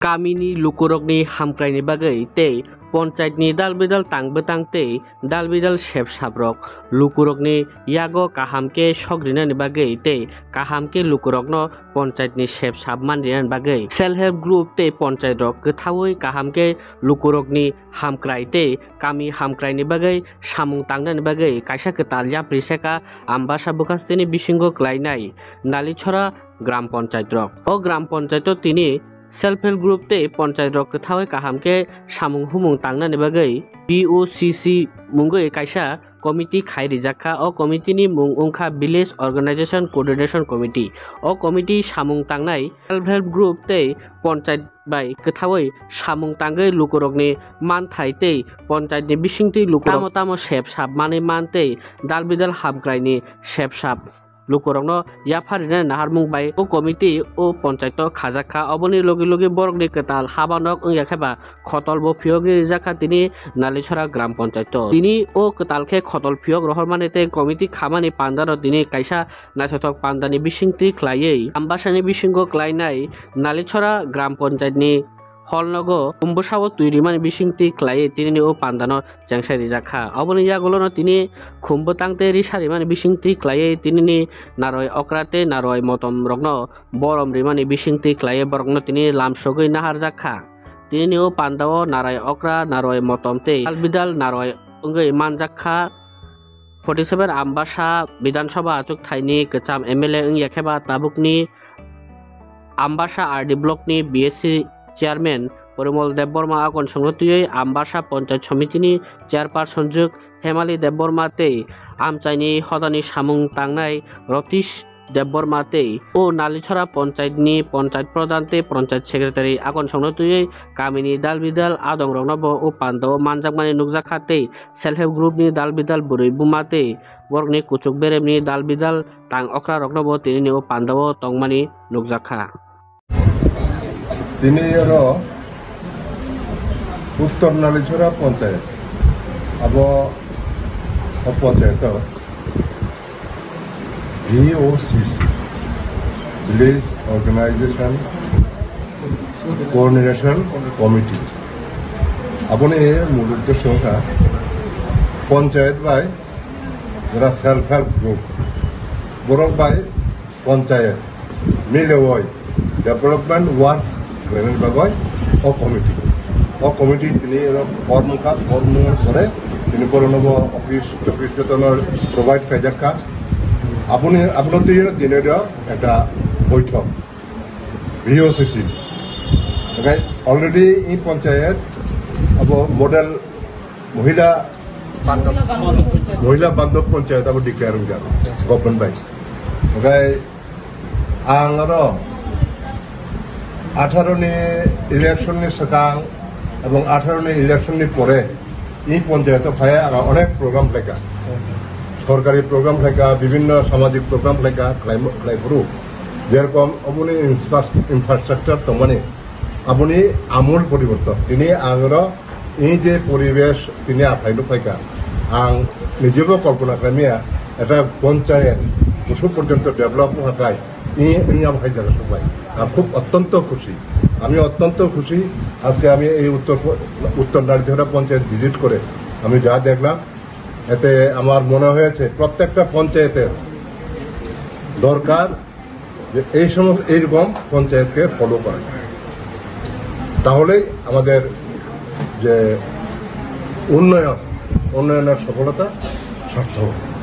Kamini lukurokni hamkraini bagai tei পঞ্চায়েতনি দালবিদাল তাংবতাং tei dalbidal shep sabrok lukurokni yago kahamke sogrinani bagai tei kahamke lukurokno পঞ্চায়েতনি shep sabmanrinani bagai self help group tei panchayat rok gthawi kahamke lukurokni hamkrai tei kami hamkraini bagai samung tangnani bagai kaisa ketal yapri seka ambasa bukastini bisingo klainai nalichora গ্রাম panchayat rock ও গ্রাম পঞ্চায়েত তিনি self help group তে panchayat rock থাওয়ে কাহামকে সামুং হুমুং তাংনানি বাগৈ BOCC মুঙ্গৈ কাইসা committee খাইরি জাখা ও কমিটিনি মুং উংখা village organisation coordination committee ও committee সামুং তাংনাই self help group তে panchayat by গথাওই সামুং তাঙ্গৈ লুকুরকনি মান থাইতেই পঞ্চায়েতনি বিসিংতি লুকুরক তামো shape সাপ মানে মানতেই দালবিদাল হামক্রাইনি shape সাপ lukurokno yafarina naharmung bai o committee o panchayat khajaka oboni logi logi borokni ketal habanok ongyakheba khotol bo phiyogi rijaka tini nalichora gram panchayat tini o ketalkhe khotol phiyog rohormane te committee khamani pandaro tini kaisa naithotok pandani bisingti khlaiei ambasani bisingo klainai nalichora gram panchayat ni হলনগো কুম্বসাও তুইরিমানি বিসিংতি ক্লায়ে তিনি ও পান্দানো জেংসারি জাখা অবনি ইয়াগুলোনো তিনি খুম্বতাংতে রিসারিমানি বিসিংতি ক্লায়ে তিনি নারয় অক্রাতে নারয় মতম রগ্ন বরম রিমানি বিসিংতি ক্লায়ে বরগ্ন তিনি লামসগৈ নাহার জাখা তিনি ও পান্দাও নারায় অক্রা নারয় মতমতে আলবিদাল নারয় অঙ্গৈ মানজাখা 47 আম্বাসা বিধানসভা আচুক থাইনি কেচাম MLA ইয়াখেবা তাবুকনি আম্বাসা RD ব্লকনি BSC চেয়ারম্যান পরিমল দেববর্মা আগন সংগতিয়ে আমবাসা পঞ্চায়েত সমিতিনি চেয়ারপারসন যুগ হেমালি দেববর্মাতে আমচাইনি হদানি সামুং তাংনাই রতীশ দেববর্মাতে ও নালিছড়া পঞ্চায়েতনি পঞ্চায়েত প্রধানতে পঞ্চায়েত সেক্রেটারি আগন সংগতিয়ে কামিনি দালবিদাল আদং রংনব ও পান্দাও মানজাকমানি নুকজাখাতে সেলফ হেল্প গ্রুপনি দালবিদাল বুড়ি বুমাতে বর্গনি কুচুক বেরেমনি দালবিদাল তাং অক্রা রংনব তিনি ও পান্দাও তংমানি নুকজাখা তিনি হলো উত্তর Nalichhara panchayat panchayat VOCC village organisation coordination committee আপনি মূল উদ্দেশ্য পঞ্চায়েত বাই যারা সেলফ হেল্প গ্রুপ বরক বাই পঞ্চায়েত মিলে হয় ডেভেলপমেন্ট ওয়ার্ক গ্রামীণ বাগয় ও কমিটি তিনি ফর্ম করে তিনি পরনব অফিস যতনের প্রোভাইড খাইজাকা আপনার দিনের একটা বৈঠক VOCC অলরেডি এই পঞ্চায়েত মডেল মহিলা বান্ধব পঞ্চায়েত ডিক্লেয়ার হয়ে যাবে গভর্নমেন্ট বাই आं 18 ইলেকশননি সিগাং এবং 18 ইলেকশননি পরে এই পঞ্চায়েত ভাই অনেক প্রোগ্রাম লেখা সরকারি প্রোগ্রাম লেখা বিভিন্ন সামাজিক প্রোগ্রাম লেখা ক্লাইফরু যেরকম আপনি ইনফ্রাস্ট্রাকচার তো মানে আপনি আমূল পরিবর্তন তিনি আঙর এই যে পরিবেশ তিনি আফাইনো ফাইকা আং নিজেও কল্পনা খালামিয়া এটা পঞ্চায়েত বছর পর্যন্ত ডেভেলপ হওয়ায় ভাই জায়গা সবাই খুব অত্যন্ত খুশি আমি অত্যন্ত খুশি আজকে আমি এই উত্তর নালিছড়া পঞ্চায়েত ভিজিট করে আমি যা দেখলাম এতে আমার মনে হয়েছে প্রত্যেকটা পঞ্চায়েতের দরকার যে এই সমস্ত এইরকম পঞ্চায়েতকে ফলো করা তাহলেই আমাদের যে উন্নয়নের সফলতা সার্থক